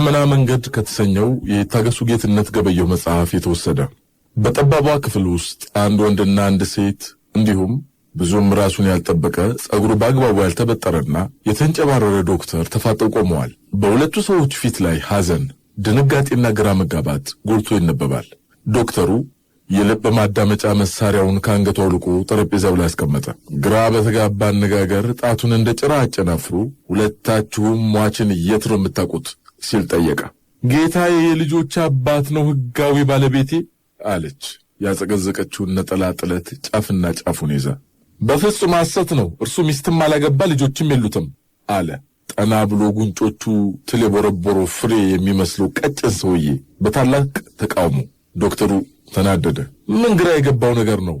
የሽመና መንገድ ከተሰኘው የታገሱ ጌትነት ገበየው መጽሐፍ የተወሰደ። በጠባቧ ክፍል ውስጥ አንድ ወንድና አንድ ሴት እንዲሁም ብዙም ራሱን ያልጠበቀ ጸጉሩ በአግባቡ ያልተበጠረና የተንጨባረረ ዶክተር ተፋጠው ቆመዋል። በሁለቱ ሰዎች ፊት ላይ ሐዘን፣ ድንጋጤና ግራ መጋባት ጎልቶ ይነበባል። ዶክተሩ የልብ ማዳመጫ መሳሪያውን ከአንገቱ አውልቆ ጠረጴዛው ላይ አስቀመጠ። ግራ በተጋባ አነጋገር ጣቱን እንደ ጭራ አጨናፍሮ ሁለታችሁም ሟችን የት ነው የምታውቁት ሲል ጠየቀ። ጌታዬ የልጆች አባት ነው ሕጋዊ ባለቤቴ አለች ያጸገዘቀችውን ነጠላ ጥለት ጫፍና ጫፉን ይዛ። በፍጹም ሐሰት ነው፣ እርሱ ሚስትም አላገባ ልጆችም የሉትም አለ ጠና ብሎ ጉንጮቹ ትል የቦረቦረው ፍሬ የሚመስለው ቀጭን ሰውዬ በታላቅ ተቃውሞ። ዶክተሩ ተናደደ። ምን ግራ የገባው ነገር ነው?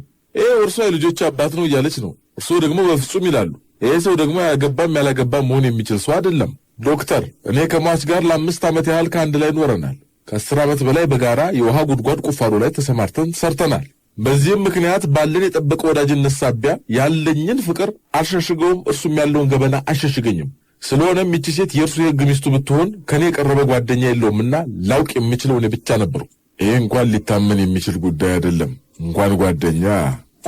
እርሷ የልጆች አባት ነው እያለች ነው፣ እርሱ ደግሞ በፍጹም ይላሉ። ይሄ ሰው ደግሞ ያገባም ያላገባም መሆን የሚችል ሰው አይደለም። ዶክተር፣ እኔ ከሟች ጋር ለ5 ዓመት ያህል ከአንድ ላይ ኖረናል። ከ10 ዓመት በላይ በጋራ የውሃ ጉድጓድ ቁፋሮ ላይ ተሰማርተን ሰርተናል። በዚህም ምክንያት ባለን የጠበቀ ወዳጅነት ሳቢያ ያለኝን ፍቅር አልሸሽገውም፣ እርሱም ያለውን ገበና አልሸሽገኝም። ስለሆነም ይቺ ሴት የእርሱ የሕግ ሚስቱ ብትሆን ከኔ የቀረበ ጓደኛ የለውምና ላውቅ የምችለው እኔ ብቻ ነበሩ። ይሄ እንኳን ሊታመን የሚችል ጉዳይ አይደለም፣ እንኳን ጓደኛ።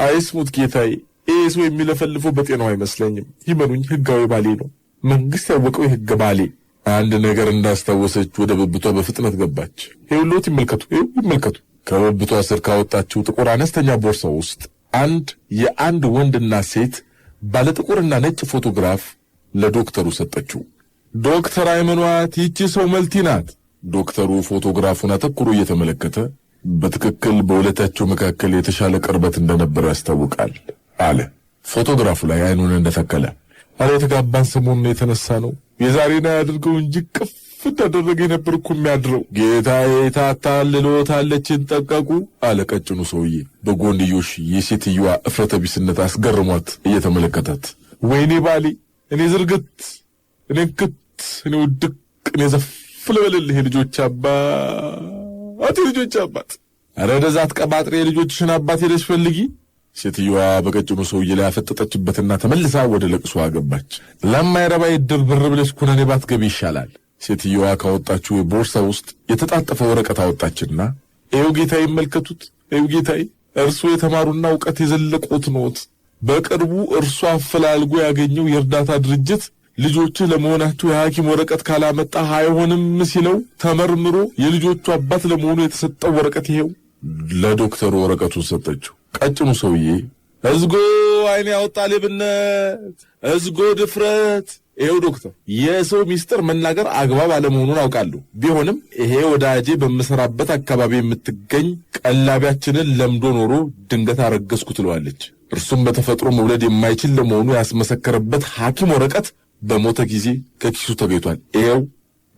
አይስሙት ጌታዬ፣ ይሄ ሰው የሚለፈልፈው በጤናው አይመስለኝም። ይመኑኝ፣ ሕጋዊ ባሌ ነው፣ መንግስት ያወቀው የሕግ ባሌ። አንድ ነገር እንዳስታወሰች ወደ ብብቷ በፍጥነት ገባች። ይኸውልዎት፣ ይመልከቱ። ከብብቷ ስር ካወጣችው ጥቁር አነስተኛ ቦርሳ ውስጥ የአንድ ወንድና ሴት ባለ ጥቁርና ነጭ ፎቶግራፍ ለዶክተሩ ሰጠችው። ዶክተር አይመኗት፣ ይቺ ሰው መልቲ ናት። ዶክተሩ ፎቶግራፉን አተኩሮ እየተመለከተ በትክክል በሁለታቸው መካከል የተሻለ ቅርበት እንደነበረ ያስታውቃል አለ። ፎቶግራፉ ላይ አይኑን እንደተከለ የተጋባን ሰሞኑን የተነሳ ነው። የዛሬና ያድርገው እንጂ ቅፍ እንዳደረገ ነበር እኮ የሚያድረው። ጌታዬ ታታልሎታለችን ጠቀቁ አለ ቀጭኑ ሰውዬ በጎንዮሽ የሴትዮዋ እፍረተ ቢስነት አስገርሟት እየተመለከታት። ወይኔ ባሌ፣ እኔ ዝርግት፣ እኔ ክት፣ እኔ ውድቅ፣ እኔ ዘፍልበልልህ የልጆች አባት። ኧረ ወደዛ አትቀባጥሬ የልጆችሽን አባት ሄደሽ ፈልጊ። ሴትዮዋ በቀጭኑ ሰውዬ ላይ አፈጠጠችበትና ተመልሳ ወደ ለቅሶ አገባች። ለማይረባ ይድር ብር ብለሽ ኩነኔ ባትገቢ ይሻላል። ሴትዮዋ ካወጣችው የቦርሳ ውስጥ የተጣጠፈ ወረቀት አወጣችና ይኸው ጌታዬ ይመልከቱት፣ ይኸው ጌታዬ፣ እርሱ የተማሩና ዕውቀት የዘለቁት ኖት። በቅርቡ እርሱ አፈላልጎ ያገኘው የእርዳታ ድርጅት ልጆችህ ለመሆናቸው የሐኪም ወረቀት ካላመጣ አይሆንም ሲለው ተመርምሮ የልጆቹ አባት ለመሆኑ የተሰጠው ወረቀት ይሄው። ለዶክተሩ ወረቀቱን ሰጠችው። ቀጭኑ ሰውዬ እዝጎ አይኔ ያወጣ ሌብነት፣ እዝጎ ድፍረት። ይሄው ዶክተር፣ የሰው ሚስጥር መናገር አግባብ አለመሆኑን አውቃለሁ። ቢሆንም ይሄ ወዳጄ በምሰራበት አካባቢ የምትገኝ ቀላቢያችንን ለምዶ ኖሮ ድንገት አረገዝኩ ትለዋለች። እርሱም በተፈጥሮ መውለድ የማይችል ለመሆኑ ያስመሰከረበት ሐኪም ወረቀት በሞተ ጊዜ ከኪሱ ተገኝቷል። ይሄው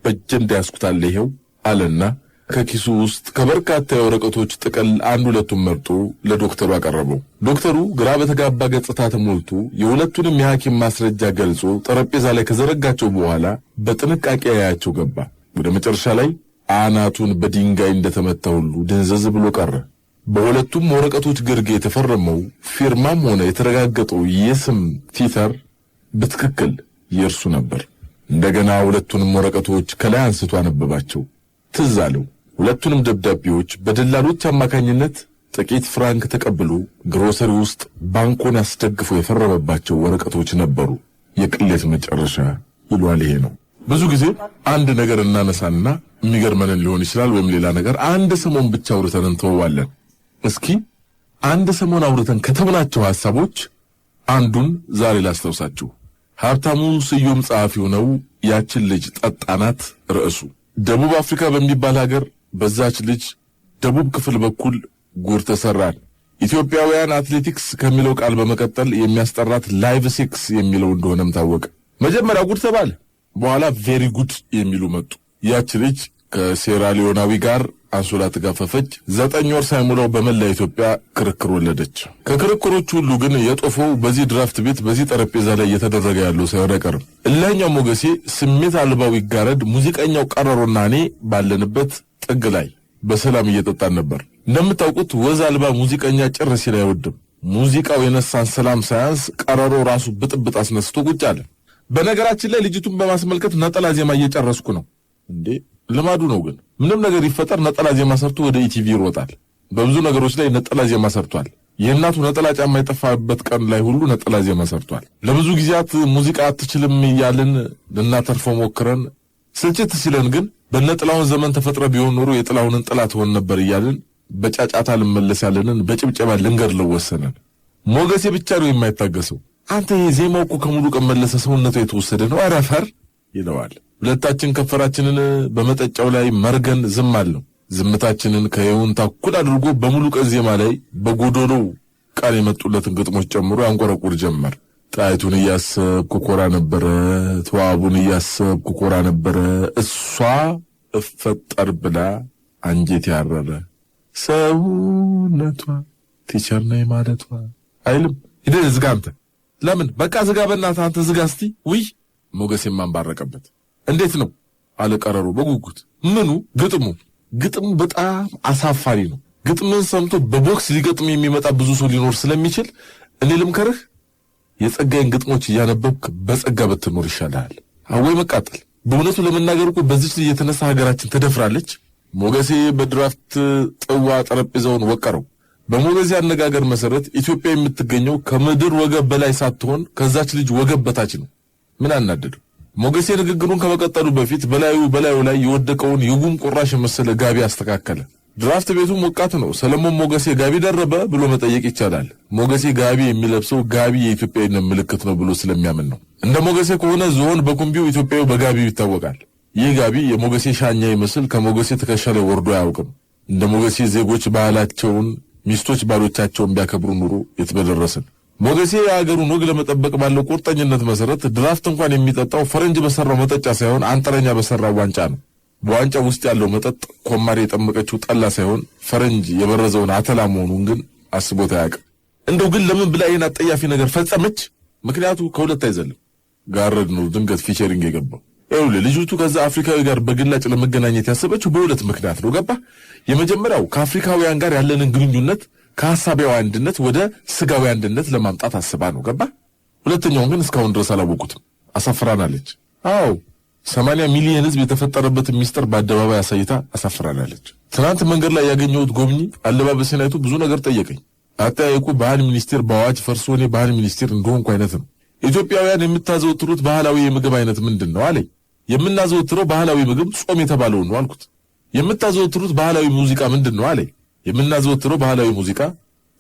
በእጄ እንዳያስኩታለ ይሄው አለና ከኪሱ ውስጥ ከበርካታ የወረቀቶች ጥቅል ሁለቱን መርጦ ለዶክተሩ አቀረበው። ዶክተሩ ግራ በተጋባ ገጽታ ተሞልቶ የሁለቱንም የሐኪም ማስረጃ ገልጾ ጠረጴዛ ላይ ከዘረጋቸው በኋላ በጥንቃቄ ያያቸው ገባ። ወደ መጨረሻ ላይ አናቱን በድንጋይ እንደተመታ ሁሉ ድንዘዝ ብሎ ቀረ። በሁለቱም ወረቀቶች ግርጌ የተፈረመው ፊርማም ሆነ የተረጋገጠው የስም ቲተር በትክክል የእርሱ ነበር። እንደገና ሁለቱንም ወረቀቶች ከላይ አንስቶ አነበባቸው። ትዝ አለው። ሁለቱንም ደብዳቤዎች በደላሎች አማካኝነት ጥቂት ፍራንክ ተቀብሎ ግሮሰሪ ውስጥ ባንኩን አስደግፎ የፈረመባቸው ወረቀቶች ነበሩ። የቅሌት መጨረሻ ይሏል ይሄ ነው። ብዙ ጊዜ አንድ ነገር እናነሳና የሚገርመንን ሊሆን ይችላል ወይም ሌላ ነገር አንድ ሰሞን ብቻ አውርተን እንተዋለን። እስኪ አንድ ሰሞን አውርተን ከተብናቸው ሐሳቦች አንዱን ዛሬ ላስታውሳችሁ። ሀብታሙ ስዩም ጸሐፊው ነው። ያችን ልጅ ጠጣናት ርዕሱ። ደቡብ አፍሪካ በሚባል ሀገር በዛች ልጅ ደቡብ ክፍል በኩል ጉር ተሰራን። ኢትዮጵያውያን አትሌቲክስ ከሚለው ቃል በመቀጠል የሚያስጠራት ላይቭ ሲክስ የሚለው እንደሆነም ታወቀ። መጀመሪያ ጉድ ተባለ፣ በኋላ ቬሪ ጉድ የሚሉ መጡ። ያች ልጅ ከሴራሊዮናዊ ጋር አንሶላ ተጋፈፈች። 9 ወር ሳይሞላው በመላ ኢትዮጵያ ክርክር ወለደች። ከክርክሮቹ ሁሉ ግን የጦፈው በዚህ ድራፍት ቤት በዚህ ጠረጴዛ ላይ እየተደረገ ያለው ሳይሆን አይቀርም። እላኛው ሞገሴ ስሜት አልባው ይጋረድ ሙዚቀኛው ቀረሮና እኔ ባለንበት ጥግ ላይ በሰላም እየጠጣን ነበር። እንደምታውቁት ወዝ አልባ ሙዚቀኛ ጭር ሲል አይወድም። ሙዚቃው የነሳን ሰላም ሳያንስ ቀረሮ ራሱ ብጥብጥ አስነስቶ ቁጭ አለ። በነገራችን ላይ ልጅቱን በማስመልከት ነጠላ ዜማ እየጨረስኩ ነው። እንዴ ልማዱ ነው። ግን ምንም ነገር ይፈጠር ነጠላ ዜማ ሰርቶ ወደ ኢቲቪ ይሮጣል። በብዙ ነገሮች ላይ ነጠላ ዜማ ሰርቷል። የእናቱ ነጠላ ጫማ የጠፋበት ቀን ላይ ሁሉ ነጠላ ዜማ ሰርቷል። ለብዙ ጊዜያት ሙዚቃ አትችልም እያልን ልናተርፈው ሞክረን ስልችት ሲለን ግን በነጥላውን ዘመን ተፈጥረ ቢሆን ኖሮ የጥላውንን ጥላ ትሆን ነበር እያልን በጫጫታ ልመለስ ያለንን በጭብጨባ ልንገድለው ወሰነን። ሞገሴ ብቻ ነው የማይታገሰው። አንተ የዜማው እኮ ከሙሉ ቀን መለሰ ሰውነቱ የተወሰደ ነው አረፈር ይለዋል። ሁለታችን ከንፈራችንን በመጠጫው ላይ መርገን ዝም አልነው። ዝምታችንን ከይሁንታ እኩል አድርጎ በሙሉ ቀን ዜማ ላይ በጎዶሎ ቃል የመጡለትን ግጥሞች ጨምሮ ያንቆረቁር ጀመር። ጣይቱን እያሰብኩ ኮራ ነበረ፣ ተዋቡን እያሰብኩ ኮራ ነበረ፣ እሷ እፈጠር ብላ አንጀት ያረረ ሰውነቷ ቲቸር ነኝ ማለቷ አይልም። ሂደህ ዝጋ አንተ። ለምን በቃ ዝጋ፣ በእናትህ አንተ ዝጋ እስቲ። ውይ ሞገሴም አንባረቀበት። እንዴት ነው አለ ቀረሩ በጉጉት። ምኑ? ግጥሙ በጣም አሳፋሪ ነው። ግጥምን ሰምቶ በቦክስ ሊገጥም የሚመጣ ብዙ ሰው ሊኖር ስለሚችል እኔ ልምከርህ፣ የጸጋዬን ግጥሞች እያነበብክ በጸጋ ብትኖር ይሻልሃል። አወይ መቃጠል! በእውነቱ ለመናገር እኮ በዚች ልጅ የተነሳ ሀገራችን ተደፍራለች። ሞገሴ በድራፍት ጥዋ ጠረጴዛውን ወቀረው። በሞገሴ አነጋገር መሰረት ኢትዮጵያ የምትገኘው ከምድር ወገብ በላይ ሳትሆን ከዛች ልጅ ወገብ በታች ነው። ምን አናደደው? ሞገሴ ንግግሩን ከመቀጠሉ በፊት በላዩ ላይ የወደቀውን የጉም ቁራሽ የመሰለ ጋቢ አስተካከለ። ድራፍት ቤቱ ሞቃት ነው። ሰለሞን ሞገሴ ጋቢ ደረበ ብሎ መጠየቅ ይቻላል። ሞገሴ ጋቢ የሚለብሰው ጋቢ የኢትዮጵያዊነት ምልክት ነው ብሎ ስለሚያምን ነው። እንደ ሞገሴ ከሆነ ዝሆን በኩምቢው ኢትዮጵያዊ በጋቢው ይታወቃል። ይህ ጋቢ የሞገሴ ሻኛ ይመስል ከሞገሴ ትከሻ ላይ ወርዶ አያውቅም። እንደ ሞገሴ ዜጎች ባህላቸውን፣ ሚስቶች ባሎቻቸውን ቢያከብሩ ኑሮ የት በደረስን። ሞገሴ የሀገሩን ወግ ለመጠበቅ ባለው ቁርጠኝነት መሰረት ድራፍት እንኳን የሚጠጣው ፈረንጅ በሰራው መጠጫ ሳይሆን አንጥረኛ በሰራው ዋንጫ ነው። በዋንጫው ውስጥ ያለው መጠጥ ኮማሪ የጠመቀችው ጠላ ሳይሆን ፈረንጅ የበረዘውን አተላ መሆኑን ግን አስቦት አያውቅም። እንደው ግን ለምን ብላ ይህን አጠያፊ ነገር ፈጸመች? ምክንያቱ ከሁለት አይዘልም። ጋረድ ነው ድንገት ፊቸሪንግ የገባው። ይኸውልህ ልጅቱ ከዛ አፍሪካዊ ጋር በግላጭ ለመገናኘት ያሰበችው በሁለት ምክንያት ነው። ገባ? የመጀመሪያው ከአፍሪካውያን ጋር ያለንን ግንኙነት ከሐሳባዊ አንድነት ወደ ስጋዊ አንድነት ለማምጣት አስባ ነው። ገባ? ሁለተኛውን ግን እስካሁን ድረስ አላወቁትም። አሳፍራናለች። አዎ 80 ሚሊዮን ሕዝብ የተፈጠረበትን ሚስጥር በአደባባይ አሳይታ አሳፍራናለች። ትናንት መንገድ ላይ ያገኘሁት ጎብኚ አለባበሴን አይቶ ብዙ ነገር ጠየቀኝ። አጠያየቁ ባህል ሚኒስቴር በአዋጅ ፈርሶ እኔ ባህል ሚኒስቴር እንደሆንኩ አይነት ነው። ኢትዮጵያውያን የምታዘወትሩት ባህላዊ የምግብ አይነት ምንድን ነው አለኝ። የምናዘወትረው ባህላዊ ምግብ ጾም የተባለውን ነው አልኩት። የምታዘወትሩት ባህላዊ ሙዚቃ ምንድን ነው አለኝ። የምናዘወትረው ባህላዊ ሙዚቃ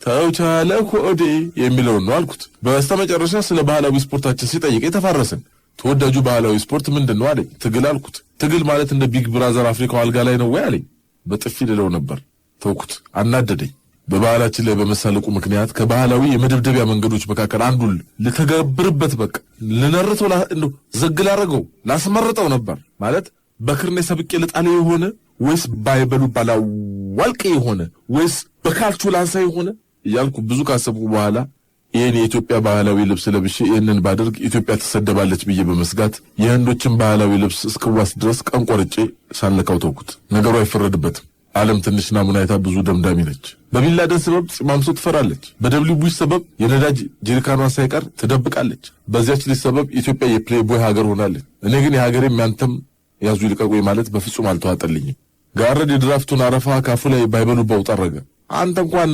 ተውቻለ ሆዴ የሚለውን ነው አልኩት። በስተመጨረሻ ስለ ባህላዊ ስፖርታችን ሲጠይቅ የተፋረስን ተወዳጁ ባህላዊ ስፖርት ምንድን ነው አለኝ። ትግል አልኩት። ትግል ማለት እንደ ቢግ ብራዘር አፍሪካው አልጋ ላይ ነው ወይ አለኝ። በጥፊ ልለው ነበር፣ ተውኩት። አናደደኝ። በባህላችን ላይ በመሳለቁ ምክንያት ከባህላዊ የመደብደቢያ መንገዶች መካከል አንዱን ልተገብርበት በቃ ልነርተው እንደው ዘግል አረገው ላስመርጠው ነበር ማለት በክርኔ ሰብቄ ልጣለ የሆነ ወይስ ባይበሉ ባላዋልቅ የሆነ ወይስ በካልቹ ላንሳ የሆነ እያልኩ ብዙ ካሰብኩ በኋላ ይህን የኢትዮጵያ ባህላዊ ልብስ ለብሼ ይህንን ባደርግ ኢትዮጵያ ትሰደባለች ብዬ በመስጋት የህንዶችን ባህላዊ ልብስ እስክዋስ ድረስ ቀን ቆርጬ ሳልነካው ተውኩት። ነገሩ አይፈረድበትም። ዓለም ትንሽ ናሙና አይታ ብዙ ደምዳሚ ነች። በቢንላደን ሰበብ ፂማምሶ ትፈራለች። በደብሊው ቡሽ ሰበብ የነዳጅ ጀሪካኗን ሳይቀር ትደብቃለች። በዚያች ልጅ ሰበብ ኢትዮጵያ የፕሌይቦይ ሀገር ሆናለች። እኔ ግን የሀገሬም ያንተም ያዙ ይልቀቁኝ ማለት በፍጹም አልተዋጠልኝም። ጋረድ የድራፍቱን አረፋ ካፉ ላይ ባይበሉባው ጠረገ። አንተ እንኳን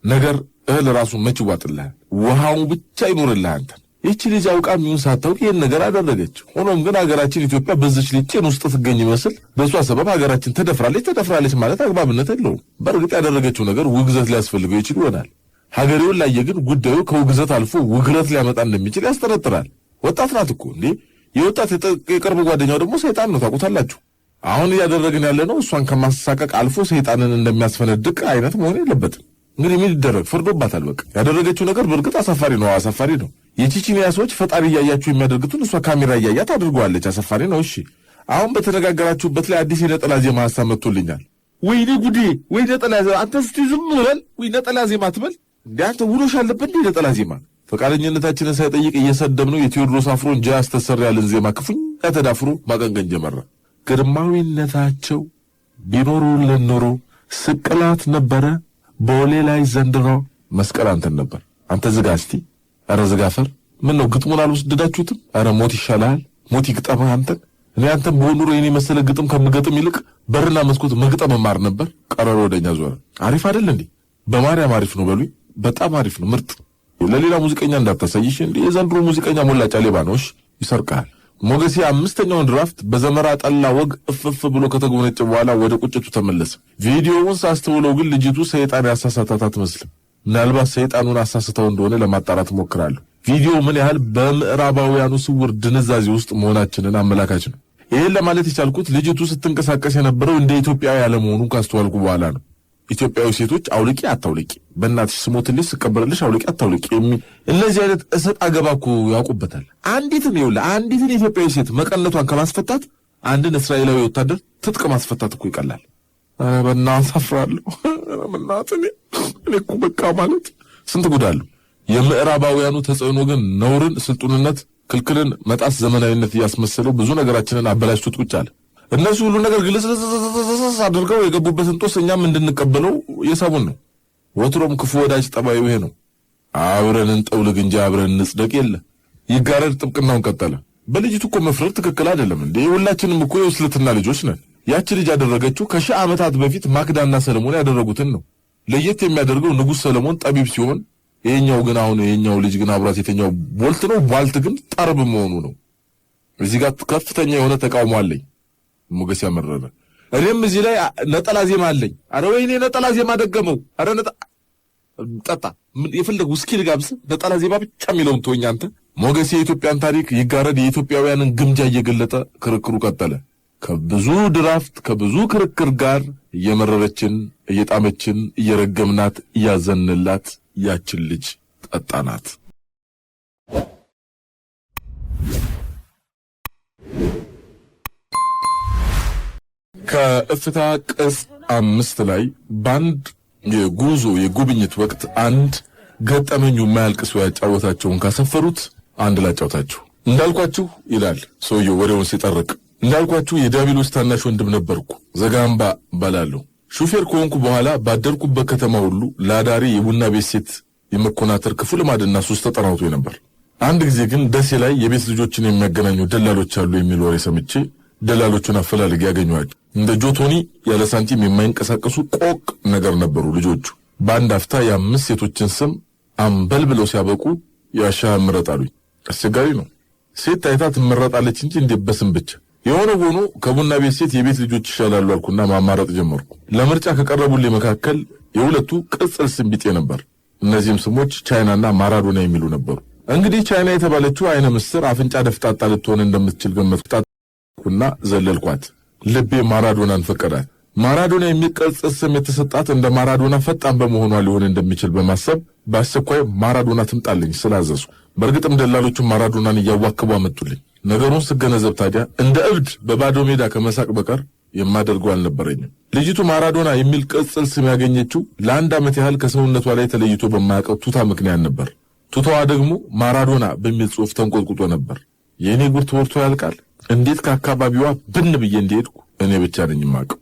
ነገር እህል ራሱ መች ይዋጥልሃል? ውሃው ብቻ ይኖርልህ አንተ። ይህች ልጅ አውቃ የሚሆን ሳታውቅ ይህን ነገር አደረገች። ሆኖም ግን ሀገራችን ኢትዮጵያ በዚች ልጅ ጭን ውስጥ ትገኝ ይመስል በእሷ ሰበብ ሀገራችን ተደፍራለች ማለት አግባብነት የለውም። በእርግጥ ያደረገችው ነገር ውግዘት ሊያስፈልገው ይችል ይሆናል። ሀገሬውን ላየ ግን ጉዳዩ ከውግዘት አልፎ ውግረት ሊያመጣ እንደሚችል ያስጠረጥራል። ወጣት ናት እኮ እንዴ! የወጣት የቅርብ ጓደኛው ደግሞ ሰይጣን ነው፣ ታውቁታላችሁ። አሁን እያደረግን ያለ ነው እሷን ከማሳቀቅ አልፎ ሰይጣንን እንደሚያስፈነድቅ አይነት መሆን የለበትም። እንግዲህ ምን ይደረግ? ፈርዶባታል። በቃ ያደረገችው ነገር በእርግጥ አሳፋሪ ነው። የቺቺኒያ ሰዎች ፈጣሪ እያያችሁ የሚያደርጉትን እሷ ካሜራ እያያት አድርገዋለች። አሳፋሪ ነው። እሺ አሁን በተነጋገራችሁበት ላይ አዲስ የነጠላ ዜማ ሀሳብ መጥቶልኛል። ወይኔ ጉዴ! ወይ ነጠላ ዜማ! አንተ እስቲ ዝም በል። ወይ ነጠላ ዜማ ትበል እንዴ አንተ! ውሎሽ አለበት እንዴ ነጠላ ዜማ? ፈቃደኝነታችንን ሳይጠይቅ እየሰደብነው የቴዎድሮስ አፍሮን ጃ አስተሰር ያለን ዜማ ክፉኛ ተዳፍሮ ማቀንቀን ጀመረ። ግርማዊነታቸው ቢኖሩልን ኖሮ ስቅላት ነበረ ቦሌ ላይ ዘንድሮ መስቀል አንተን ነበር። አንተ ዝጋ እስቲ። ኧረ ዝጋፈር! ምን ነው ግጥሙን አልወስደዳችሁትም? ኧረ ሞት ይሻልሃል። ሞት ይግጠምህ አንተን። እኔ አንተም በሆኑሮ የኔ መሰለ ግጥም ከምገጥም ይልቅ በርና መስኮት መግጠም መማር ነበር። ቀረሮ ወደኛ ዞረ። አሪፍ አይደል እንዴ? በማርያም አሪፍ ነው በሉኝ። በጣም አሪፍ ነው፣ ምርጥ። ለሌላ ሙዚቀኛ እንዳታሳይሽ እንዴ። የዘንድሮ ሙዚቀኛ ሞላጫ ሌባ ነው። ይሰርቃል። ሞገሴ አምስተኛውን ድራፍት በዘመራ ጠላ ወግ እፍፍ ብሎ ከተጎነጨ በኋላ ወደ ቁጭቱ ተመለሰ። ቪዲዮውን ሳስተውለው ግን ልጅቱ ሰይጣን ያሳሳታት አትመስልም። ምናልባት ሰይጣኑን አሳስተው እንደሆነ ለማጣራት ሞክራለሁ። ቪዲዮ ምን ያህል በምዕራባውያኑ ስውር ድንዛዜ ውስጥ መሆናችንን አመላካች ነው። ይሄን ለማለት የቻልኩት ልጅቱ ስትንቀሳቀስ የነበረው እንደ ኢትዮጵያዊ ያለመሆኑን ካስተዋልኩ በኋላ ነው። ኢትዮጵያዊ ሴቶች አውልቂ አታውልቂ፣ በእናትሽ ስሞትልሽ ስቀበርልሽ አውልቂ አታውልቂ እነዚህ አይነት እሰጥ አገባ እኮ ያውቁበታል። አንዲትን የኢትዮጵያዊ ሴት መቀነቷን ከማስፈታት አንድን እስራኤላዊ ወታደር ትጥቅ ማስፈታት እኮ ይቀላል። ኧረ በእናትህ አፍራለሁ። ኧረ በእናትህ እኔ እኮ በቃ ማለት ስንት ጉዳለሁ። የምዕራባውያኑ ተጽዕኖ ግን ነውርን፣ ስልጡንነት፣ ክልክልን መጣስ ዘመናዊነት እያስመሰለው ብዙ ነገራችንን አበላሽቶት ቁጭ አለ። እነሱ ሁሉ ነገር ግልጽ አድርገው የገቡበትን ጦስ እኛም እንድንቀበለው የሳቡን ነው። ወትሮም ክፉ ወዳጅ ጠባዩ ይሄ ነው። አብረን እንጠውልግ እንጂ አብረን እንጽደቅ የለ። ይጋረድ ጥብቅናውን ቀጠለ። በልጅቱ እኮ መፍረድ ትክክል አይደለም እንዴ። ሁላችንም እኮ የውስልትና ልጆች ነን። ያቺ ልጅ ያደረገችው ከ1000 ዓመታት በፊት ማክዳና ሰለሞን ያደረጉትን ነው። ለየት የሚያደርገው ንጉሥ ሰለሞን ጠቢብ ሲሆን፣ ይሄኛው ግን አሁን ይሄኛው ልጅ ግን አብራት የተኛው ቦልት ነው። ቧልት ግን ጠርብ መሆኑ ነው። እዚህ ጋር ከፍተኛ የሆነ ተቃውሞ አለኝ። ሞገስ ያመረረ። እኔም እዚህ ላይ ነጠላ ዜማ አለኝ። አረ ወይኔ ነጠላ ዜማ ደገመው። አረ ጠጣ የፈለግ ውስኪ ልጋብስ። ነጠላ ዜማ ብቻ የሚለውን ተወኝ አንተ። ሞገስ የኢትዮጵያን ታሪክ ይጋረድ የኢትዮጵያውያንን ግምጃ እየገለጠ ክርክሩ ቀጠለ። ከብዙ ድራፍት ከብዙ ክርክር ጋር እየመረረችን እየጣመችን እየረገምናት እያዘንላት ያችን ልጅ ጠጣናት። ከእፍታ ቅጽ 5 ላይ በአንድ የጉብኝት ወቅት አንድ ገጠመኙ የማያልቅ ሰው ያጫወታቸውን ካሰፈሩት አንድ ላጫውታችሁ። እንዳልኳችሁ ይላል ሰውየው ወሬውን ሲጠርቅ፣ እንዳልኳችሁ የዲያብሎስ ታናሽ ወንድም ነበርኩ። ዘጋምባ እባላለሁ። ሹፌር ከሆንኩ በኋላ ባደርኩበት ከተማ ሁሉ ለአዳሪ የቡና ቤት ሴት የመኮናተር ክፉ ልማድና ሱስ ተጠናውቶኝ ነበር። አንድ ጊዜ ግን ደሴ ላይ የቤት ልጆችን የሚያገናኙ ደላሎች አሉ የሚል ወሬ ሰምቼ ደላሎቹን አፈላልጌ ያገኘኋቸው። እንደ ጆቶኒ ያለ ሳንቲም የማይንቀሳቀሱ ቆቅ ነገር ነበሩ ልጆቹ። በአንድ አፍታ የ5 ሴቶችን ስም አምበል ብለው ሲያበቁ ያሻ ምረጥ አሉኝ። አስቸጋሪ ነው። ሴት ታይታ ትመረጣለች እንጂ እንዴት በስም ብቻ። የሆነ ሆኖ ከቡና ቤት ሴት የቤት ልጆች ይሻላሉ አልኩና ማማረጥ ጀመርኩ። ለምርጫ ከቀረቡልኝ መካከል የሁለቱ ቅጽል ስም ቢጤ ነበር። እነዚህም ስሞች ቻይናና ማራዶና የሚሉ ነበሩ። እንግዲህ ቻይና የተባለችው አይነ ምስር አፍንጫ ደፍጣጣ ልትሆን እንደምትችል ገመትኩና ዘለልኳት። ልቤ ማራዶናን ፈቀዳት። ማራዶና የሚል ቅጽል ስም የተሰጣት እንደ ማራዶና ፈጣን በመሆኗ ሊሆን እንደሚችል በማሰብ በአስቸኳይ ማራዶና ትምጣልኝ ስላዘዝኩ፣ በእርግጥም ደላሎቹን ማራዶናን እያዋከቡ አመጡልኝ። ነገሩን ስገነዘብ ታዲያ እንደ እብድ በባዶ ሜዳ ከመሳቅ በቀር የማደርገው አልነበረኝም። ልጅቱ ማራዶና የሚል ቅጽል ስም ያገኘችው ለአንድ ዓመት ያህል ከሰውነቷ ላይ ተለይቶ በማያውቀው ቱታ ምክንያት ነበር። ቱታዋ ደግሞ ማራዶና በሚል ጽሑፍ ተንቆጥቁጦ ነበር። የእኔ ጉር ተወርቶ ያልቃል። እንዴት ከአካባቢዋ ብን ብዬ እንደሄድኩ እኔ ብቻ ነኝ የማውቀው።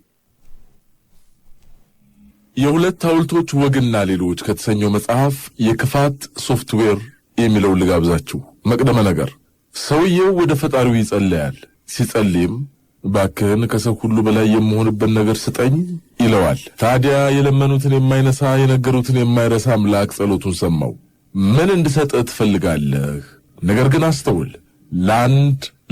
የሁለት ሐውልቶች ወግና ሌሎች ከተሰኘው መጽሐፍ የክፋት ሶፍትዌር የሚለው ልጋብዛችሁ። መቅደመ ነገር። ሰውየው ወደ ፈጣሪው ይጸልያል። ሲጸልይም ባክህን ከሰው ሁሉ በላይ የምሆንበት ነገር ስጠኝ ይለዋል። ታዲያ የለመኑትን የማይነሳ የነገሩትን የማይረሳ አምላክ ጸሎቱን ሰማው። ምን እንድሰጥህ ትፈልጋለህ? ነገር ግን አስተውል፣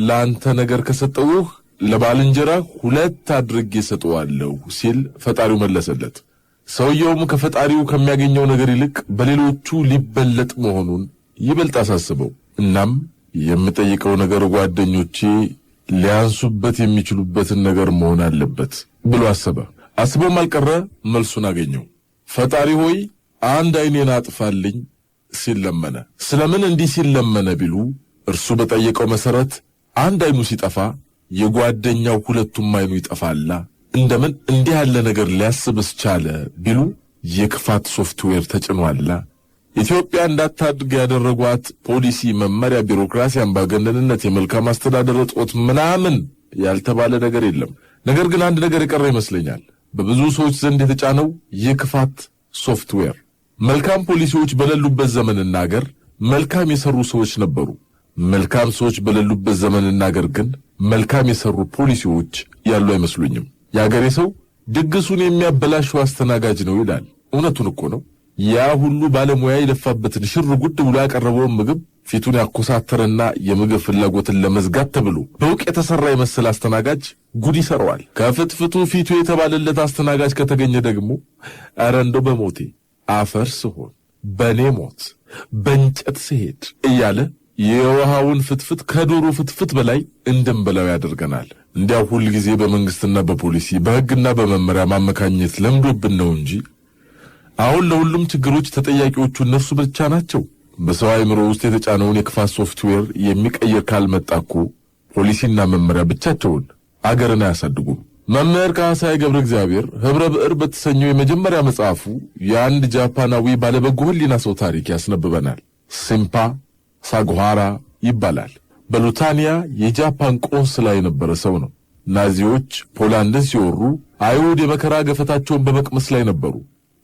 ለአንተ ነገር ከሰጠውህ ለባልንጀራህ 2 አድርጌ ሰጠዋለሁ ሲል ፈጣሪው መለሰለት። ሰውየውም ከፈጣሪው ከሚያገኘው ነገር ይልቅ በሌሎቹ ሊበለጥ መሆኑን ይበልጥ አሳስበው። እናም የምጠይቀው ነገር ጓደኞቼ ሊያንሱበት የሚችሉበትን ነገር መሆን አለበት ብሎ አሰበ። አስቦም አልቀረ መልሱን አገኘው። ፈጣሪ ሆይ አንድ ዓይኔን አጥፋልኝ ሲል ለመነ። ስለምን እንዲህ ሲል ለመነ ቢሉ እርሱ በጠየቀው መሰረት አንድ ዓይኑ ሲጠፋ የጓደኛው 2ቱም ዓይኑ ይጠፋላ። እንደምን እንዲህ ያለ ነገር ሊያስብስ ቻለ ቢሉ የክፋት ሶፍትዌር ተጭኗላ። ኢትዮጵያ እንዳታድግ ያደረጓት ፖሊሲ፣ መመሪያ፣ ቢሮክራሲ፣ አምባገነንነት፣ የመልካም አስተዳደር እጦት ምናምን ያልተባለ ነገር የለም። ነገር ግን አንድ ነገር የቀረ ይመስለኛል። በብዙ ሰዎች ዘንድ የተጫነው የክፋት ሶፍትዌር። መልካም ፖሊሲዎች በሌሉበት ዘመንና አገር መልካም የሰሩ ሰዎች ነበሩ። መልካም ሰዎች በሌሉበት ዘመንና አገር ግን መልካም የሰሩ ፖሊሲዎች ያሉ አይመስሉኝም። የአገሬ ሰው ድግሱን የሚያበላሸው አስተናጋጅ ነው ይላል። እውነቱን እኮ ነው። ያ ሁሉ ባለሙያ የለፋበትን ሽር ጉድ ብሎ ያቀረበውን ምግብ ፊቱን ያኮሳተረና የምግብ ፍላጎትን ለመዝጋት ተብሎ በውቅ የተሰራ የመሰለ አስተናጋጅ ጉድ ይሰራዋል። ከፍትፍቱ ፊቱ የተባለለት አስተናጋጅ ከተገኘ ደግሞ ኧረ እንደው በሞቴ አፈር ስሆን በኔ ሞት በእንጨት ስሄድ እያለ የውሃውን ፍትፍት ከዶሮ ፍትፍት በላይ እንድንበላው ያደርገናል። እንዲያው ሁል ጊዜ በመንግስትና በፖሊሲ በሕግና በመመሪያ ማመካኘት ለምዶብን ነው እንጂ አሁን ለሁሉም ችግሮች ተጠያቂዎቹ እነርሱ ብቻ ናቸው። በሰው አእምሮ ውስጥ የተጫነውን የክፋት ሶፍትዌር የሚቀይር ካልመጣ እኮ ፖሊሲና መመሪያ ብቻቸውን አገርን አያሳድጉም። መምህር ካሳዬ ገብረ እግዚአብሔር ኅብረ ብዕር በተሰኘው የመጀመሪያ መጽሐፉ የአንድ ጃፓናዊ ባለበጎ ሕሊና ሰው ታሪክ ያስነብበናል። ሲምፓ ሳጉሃራ ይባላል። በሉታንያ የጃፓን ቆንስላ የነበረ ሰው ነው። ናዚዎች ፖላንድን ሲወሩ አይሁድ የመከራ ገፈታቸውን በመቅመስ ላይ ነበሩ።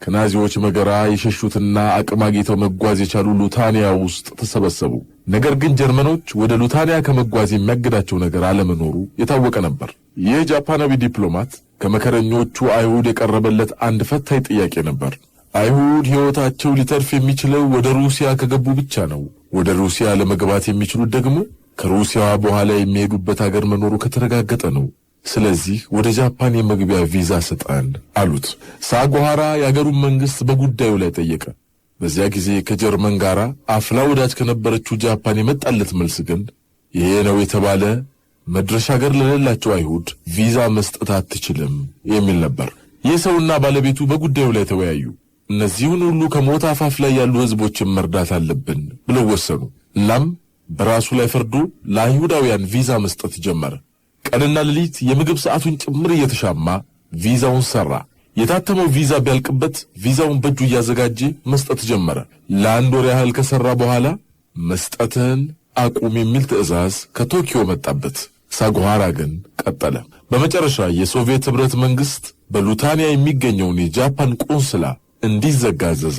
ከናዚዎች መገራ የሸሹትና አቅም አግኝተው መጓዝ የቻሉ ሉታንያ ውስጥ ተሰበሰቡ። ነገር ግን ጀርመኖች ወደ ሉታንያ ከመጓዝ የሚያግዳቸው ነገር አለመኖሩ የታወቀ ነበር። ይህ ጃፓናዊ ዲፕሎማት ከመከረኞቹ አይሁድ የቀረበለት አንድ ፈታኝ ጥያቄ ነበር። አይሁድ ሕይወታቸው ሊተርፍ የሚችለው ወደ ሩሲያ ከገቡ ብቻ ነው። ወደ ሩሲያ ለመግባት የሚችሉት ደግሞ ከሩሲያ በኋላ የሚሄዱበት አገር መኖሩ ከተረጋገጠ ነው። ስለዚህ ወደ ጃፓን የመግቢያ ቪዛ ስጠን አሉት። ሳጉሃራ የአገሩን መንግስት በጉዳዩ ላይ ጠየቀ። በዚያ ጊዜ ከጀርመን ጋር አፍላ ወዳጅ ከነበረችው ጃፓን የመጣለት መልስ ግን ይሄ ነው የተባለ መድረሻ አገር ለሌላቸው አይሁድ ቪዛ መስጠት አትችልም የሚል ነበር። ይህ ሰውና ባለቤቱ በጉዳዩ ላይ ተወያዩ። እነዚህን ሁሉ ከሞት አፋፍ ላይ ያሉ ሕዝቦችን መርዳት አለብን ብለው ወሰኑ። እናም በራሱ ላይ ፈርዶ ለአይሁዳውያን ቪዛ መስጠት ጀመረ። ቀንና ሌሊት የምግብ ሰዓቱን ጭምር እየተሻማ ቪዛውን ሰራ። የታተመው ቪዛ ቢያልቅበት ቪዛውን በእጁ እያዘጋጀ መስጠት ጀመረ። ለአንድ ወር ያህል ከሰራ በኋላ መስጠትን አቁም የሚል ትዕዛዝ ከቶኪዮ መጣበት። ሳጉሃራ ግን ቀጠለ። በመጨረሻ የሶቪየት ኅብረት መንግስት በሉታንያ የሚገኘውን የጃፓን ቆንስላ እንዲዘጋ አዘዘ።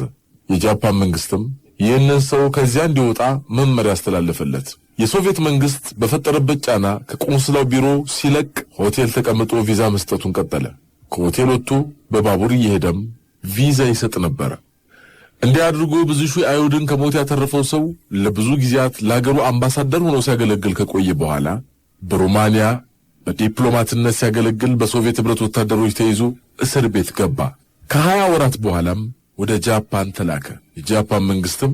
የጃፓን መንግስትም ይህንን ሰው ከዚያ እንዲወጣ መመሪያ አስተላለፈለት። የሶቪየት መንግስት በፈጠረበት ጫና ከቆንስላው ቢሮ ሲለቅ ሆቴል ተቀምጦ ቪዛ መስጠቱን ቀጠለ። ከሆቴል ወጥቶ በባቡር እየሄደም ቪዛ ይሰጥ ነበረ። እንዲህ አድርጎ ብዙ ሺህ አይሁድን ከሞት ያተረፈው ሰው ለብዙ ጊዜያት ለአገሩ አምባሳደር ሆኖ ሲያገለግል ከቆየ በኋላ በሮማንያ በዲፕሎማትነት ሲያገለግል በሶቪየት ኅብረት ወታደሮች ተይዞ እስር ቤት ገባ። ከ20 ወራት በኋላም ወደ ጃፓን ተላከ። የጃፓን መንግስትም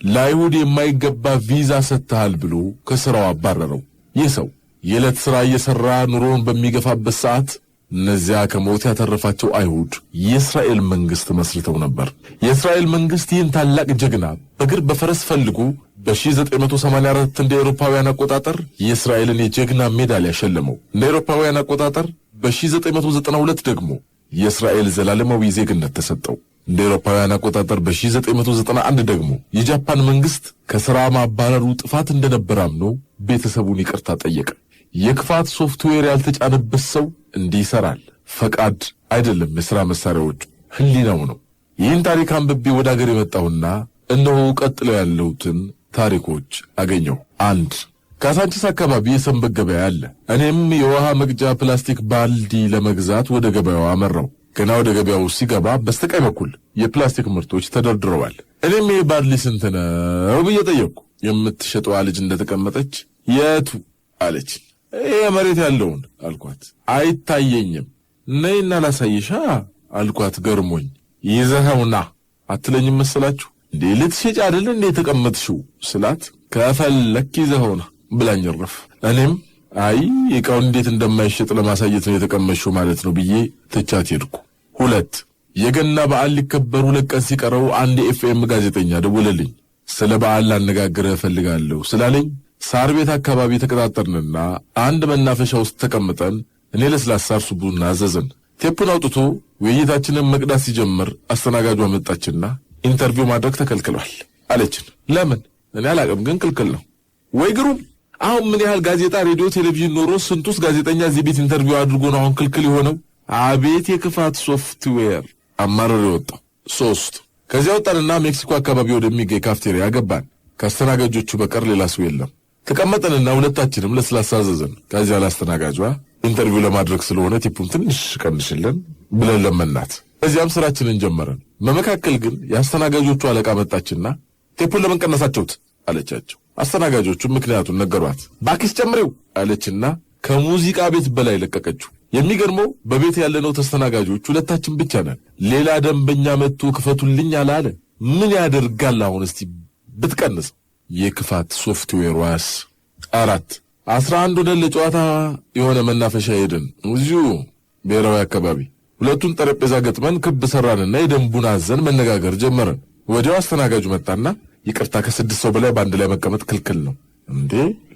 ለአይሁድ የማይገባ ቪዛ ሰጥተሃል ብሎ ከሥራው አባረረው። ይህ ሰው የዕለት ሥራ እየሠራ ኑሮውን በሚገፋበት ሰዓት እነዚያ ከሞት ያተረፋቸው አይሁድ የእስራኤል መንግስት መስርተው ነበር። የእስራኤል መንግስት ይህን ታላቅ ጀግና በእግር በፈረስ ፈልጎ በ1984 እንደ አውሮፓውያን አቆጣጠር የእስራኤልን የጀግና ሜዳሊያ ሸለመው። እንደ አውሮፓውያን አቆጣጠር በ1992 ደግሞ የእስራኤል ዘላለማዊ ዜግነት ተሰጠው። እንደ አውሮፓውያን አቆጣጠር በ1991 ደግሞ የጃፓን መንግስት ከሥራ ማባረሩ ጥፋት እንደነበር አምኖ ቤተሰቡን ይቅርታ ጠየቀ። የክፋት ሶፍትዌር ያልተጫነበት ሰው እንዲህ ይሰራል። ፈቃድ አይደለም የሥራ መሳሪያዎቹ ህሊናው ነው። ይህን ታሪክ አንብቤ ወደ አገር የመጣሁና እነሆ ቀጥለው ያለውትን ታሪኮች አገኘሁ። 1 ካሳንቺስ አካባቢ የሰንበት ገበያ አለ። እኔም የውሃ መቅጃ ፕላስቲክ ባልዲ ለመግዛት ወደ ገበያው አመራው። ገና ወደ ገበያው ሲገባ በስተቀኝ በኩል የፕላስቲክ ምርቶች ተደርድረዋል። እኔም ይሄ ባልዲ ስንት ነው ብዬ ጠየቅኩ። የምትሸጠዋ ልጅ እንደተቀመጠች የቱ አለች። ይሄ መሬት ያለውን አልኳት። አይታየኝም። ነይና ላሳይሻ አልኳት ገርሞኝ። ይዘኸውና አትለኝም መሰላችሁ እንዴ? ልትሸጭ አይደል እንዴ የተቀመጥሽው ስላት ከፈለክ ይዘኸውና ብላኝ ረፍ። እኔም አይ ዕቃውን እንዴት እንደማይሸጥ ለማሳየት ነው የተቀመጥሽው ማለት ነው ብዬ ትቻት ሄድኩ። 2 የገና በዓል ሊከበር 2 ቀን ሲቀረው አንድ የኤፍኤም ጋዜጠኛ ደወለልኝ። ስለ በዓል ላነጋግርህ እፈልጋለሁ ስላለኝ ሳር ቤት አካባቢ ተቀጣጠርንና አንድ መናፈሻ ውስጥ ተቀምጠን እኔ ለስላሳ እርሱ ቡና አዘዘን። ቴፑን አውጥቶ ውይይታችንን መቅዳት ሲጀምር አስተናጋጇ መጣችና ኢንተርቪው ማድረግ ተከልክሏል አለችን። ለምን? እኔ አላቅም ግን ክልክል ነው። ወይ ግሩም! አሁን ምን ያህል ጋዜጣ፣ ሬዲዮ፣ ቴሌቪዥን ኖሮ ስንቱስ ጋዜጠኛ እዚህ ቤት ኢንተርቪው አድርጎ ነው አሁን ክልክል የሆነው? አቤት የክፋት ሶፍትዌር! አማረር የወጣው። 3 ከዚያ ወጣንና ሜክሲኮ አካባቢ ወደሚገኝ ካፍቴሪያ ገባን። ከአስተናጋጆቹ በቀር ሌላ ሰው የለም። ተቀመጠንና ሁለታችንም ለስላሳ አዘዘን። ከዚያ ላስተናጋጇ ኢንተርቪው ለማድረግ ስለሆነ ቲፑን ትንሽ ቀንሽልን ብለን ለመናት። ከዚያም ስራችንን ጀመረን። በመካከል ግን የአስተናጋጆቹ አለቃ መጣችና ቲፑን ለምን ቀነሳችሁት አለቻቸው። አስተናጋጆቹ ምክንያቱን ነገሯት። ባክስ ጨምሬው አለችና ከሙዚቃ ቤት በላይ ለቀቀችው። የሚገርመው በቤት ያለነው ተስተናጋጆች ሁለታችን ብቻ ነን። ሌላ ደንበኛ መጥቶ ክፈቱልኝ አላለ። ምን ያደርጋል አሁን እስቲ ብትቀንስ። የክፋት ሶፍትዌሯስ 11 ወደለ ጨዋታ የሆነ መናፈሻ ሄድን። እዚሁ ብሔራዊ አካባቢ ሁለቱን ጠረጴዛ ገጥመን ክብ ሰራንና የደንቡን አዘን መነጋገር ጀመረን። ወዲያው አስተናጋጁ መጣና ይቅርታ ከ6 ሰው በላይ በአንድ ላይ መቀመጥ ክልክል ነው። እንዴ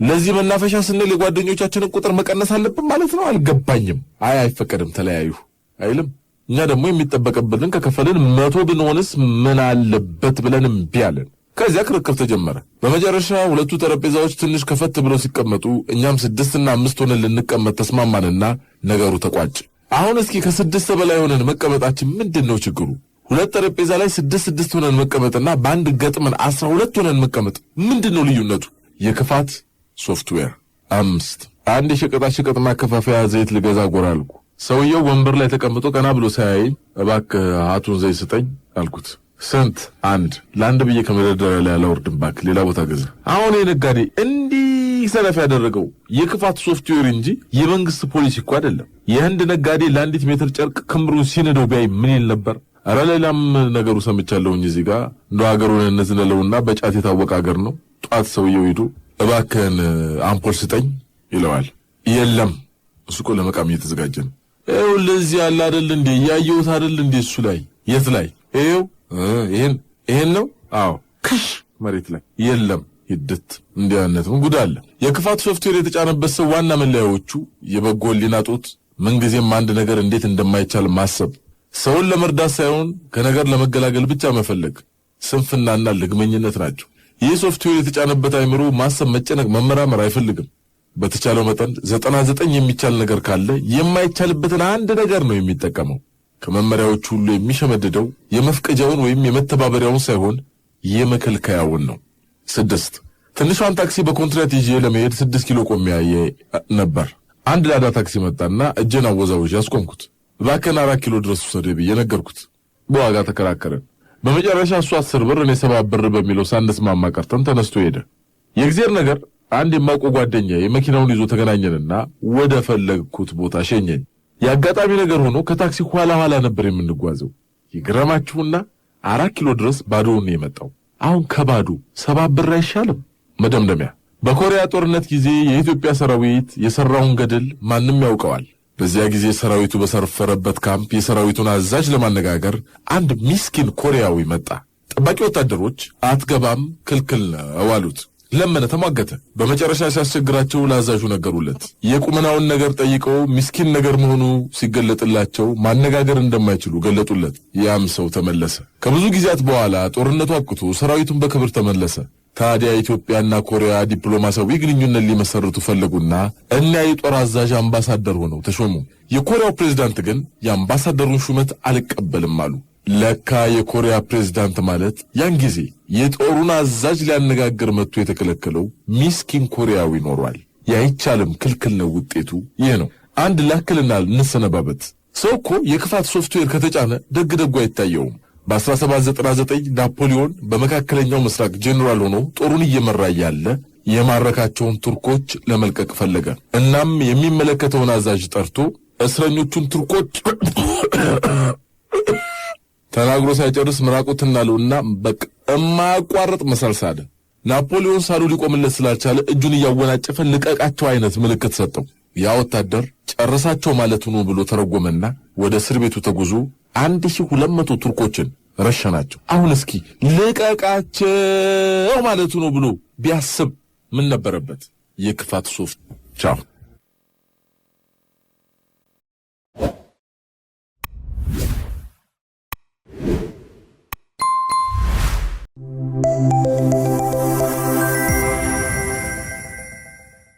ለዚህ መናፈሻ ስንል የጓደኞቻችንን ቁጥር መቀነስ አለብን ማለት ነው? አልገባኝም። አይፈቀድም ተለያዩ አይልም። እኛ ደግሞ የሚጠበቅብንን ከከፈልን 100 ብንሆንስ ምን አለበት ብለን እምቢ አለን። ከዚያ ክርክር ተጀመረ። በመጨረሻ ሁለቱ ጠረጴዛዎች ትንሽ ከፈት ብለው ሲቀመጡ እኛም 6 እና 5 ሆነን ልንቀመጥ ተስማማንና ነገሩ ተቋጭ። አሁን እስኪ ከ6 በላይ ሆነን መቀመጣችን ምንድነው ችግሩ? ሁለት ጠረጴዛ ላይ 6 ሆነን መቀመጥና በአንድ ገጥመን 12 ሆነን መቀመጥ ምንድነው ልዩነቱ? የክፋት ሶፍትዌር 5 አንድ የሸቀጣሸቀጥ ማከፋፈያ ዘይት ልገዛ ጎራ አልኩ። ሰውየው ወንበር ላይ ተቀምጦ ቀና ብሎ ሳያየኝ እባክህ አቱን ዘይት ስጠኝ አልኩት። ስንት? 1 ለአንድ ብዬ ከመደርደሪያ ላይ አላወርድም እባክህ ሌላ ቦታ ገዛ። አሁን የነጋዴ እንዲህ ሰለፍ ያደረገው የክፋት ሶፍትዌር እንጂ የመንግስት ፖሊሲ እኮ አይደለም። የህንድ ነጋዴ ለአንዲት ሜትር ጨርቅ ክምሩን ሲነደው ቢያይ ምን ይል ነበር? አረ ሌላም ነገሩ ሰምቻለሁኝ እዚህ ጋር እንደው ሀገሩን እንዝለለውና በጫት የታወቀ ሀገር ነው። ጧት ሰውየው ሄዶ እባክህን አምፖል ስጠኝ ይለዋል። የለም እሱ እኮ ለመቃም እየተዘጋጀ ነው። ይኸው ለዚህ ያለ አይደል እንዴ ያየሁት አይደል እንዴ እሱ ላይ የት ላይ ይኸው ይሄን ነው። አዎ ክሽ መሬት ላይ የለም ይድት እንዲያነትም ጉድ አለ። የክፋት ሶፍትዌር የተጫነበት ሰው ዋና መለያዎቹ የበጎ ሕሊና ጦት፣ ምንጊዜም አንድ ነገር እንዴት እንደማይቻል ማሰብ፣ ሰውን ለመርዳት ሳይሆን ከነገር ለመገላገል ብቻ መፈለግ፣ ስንፍናና ልግመኝነት ናቸው። ይህ ሶፍትዌር የተጫነበት አይምሮ ማሰብ፣ መጨነቅ፣ መመራመር አይፈልግም። በተቻለው መጠን 99 የሚቻል ነገር ካለ የማይቻልበትን አንድ ነገር ነው የሚጠቀመው። ከመመሪያዎቹ ሁሉ የሚሸመድደው የመፍቀጃውን ወይም የመተባበሪያውን ሳይሆን የመከልከያውን ነው። 6 ትንሿን ታክሲ በኮንትራት ይዤ ለመሄድ 6 ኪሎ ቆሜያየ ነበር። አንድ ላዳ ታክሲ መጣና እጄን አወዛውዤ አስቆምኩት። እባክህን 4 ኪሎ ድረስ ውሰደኝ ብዬ ነገርኩት። በዋጋ ተከራከረን። በመጨረሻ እሱ 10 ብር እኔ 7 ብር በሚለው ሳንስማማ ቀርተን ተነስቶ ሄደ። የእግዚአብሔር ነገር አንድ የማውቀው ጓደኛ የመኪናውን ይዞ ተገናኘንና ወደ ፈለግኩት ቦታ ሸኘኝ። የአጋጣሚ ነገር ሆኖ ከታክሲ ኋላ ነበር የምንጓዘው። ይገረማችሁና 4 ኪሎ ድረስ ባዶውን የመጣው። አሁን ከባዶ 7 ብር አይሻልም? መደምደሚያ በኮሪያ ጦርነት ጊዜ የኢትዮጵያ ሰራዊት የሰራውን ገድል ማንም ያውቀዋል። በዚያ ጊዜ ሰራዊቱ በሰፈረበት ካምፕ የሰራዊቱን አዛዥ ለማነጋገር አንድ ሚስኪን ኮሪያዊ መጣ። ጠባቂ ወታደሮች አትገባም ክልክል ነው አሉት። ለመነ፣ ተሟገተ። በመጨረሻ ሲያስቸግራቸው ለአዛዡ ነገሩለት። የቁመናውን ነገር ጠይቀው ሚስኪን ነገር መሆኑ ሲገለጥላቸው ማነጋገር እንደማይችሉ ገለጡለት። ያም ሰው ተመለሰ። ከብዙ ጊዜያት በኋላ ጦርነቱ አብቅቶ ሰራዊቱን በክብር ተመለሰ። ታዲያ ኢትዮጵያና ኮሪያ ዲፕሎማሲያዊ ግንኙነት ሊመሰርቱ ፈለጉና እና የጦር አዛዥ አምባሳደር ሆነው ተሾሙ። የኮሪያው ፕሬዝዳንት ግን የአምባሳደሩን ሹመት አልቀበልም አሉ። ለካ የኮሪያ ፕሬዝዳንት ማለት ያን ጊዜ የጦሩን አዛዥ ሊያነጋግር መጥቶ የተከለከለው ሚስኪን ኮሪያዊ ኖሯል። ያይቻልም ክልክል ነው። ውጤቱ ይህ ነው። አንድ ላክልና እንሰነባበት። ሰው እኮ የክፋት ሶፍትዌር ከተጫነ ደግ አይታየውም። በ1799 ናፖሊዮን በመካከለኛው ምስራቅ ጄኔራል ሆኖ ጦሩን እየመራ ያለ የማረካቸውን ቱርኮች ለመልቀቅ ፈለገ። እናም የሚመለከተውን አዛዥ ጠርቶ እስረኞቹን ቱርኮች ተናግሮ ሳይጨርስ ምራቁትና ለውና በቃ የማያቋርጥ መሰልሳለ። ናፖሊዮን ሳሉ ሊቆምለት ስላልቻለ እጁን እያወናጨፈ ልቀቃቸው አይነት ምልክት ሰጠው። ያ ወታደር ጨርሳቸው ማለቱ ነው ብሎ ተረጎመና ወደ እስር ቤቱ ተጉዞ 1200 ቱርኮችን ረሸናቸው። አሁን እስኪ ልቀቃቸው ማለቱ ነው ብሎ ቢያስብ ምን ነበረበት? የክፋት ሶፍት ቻው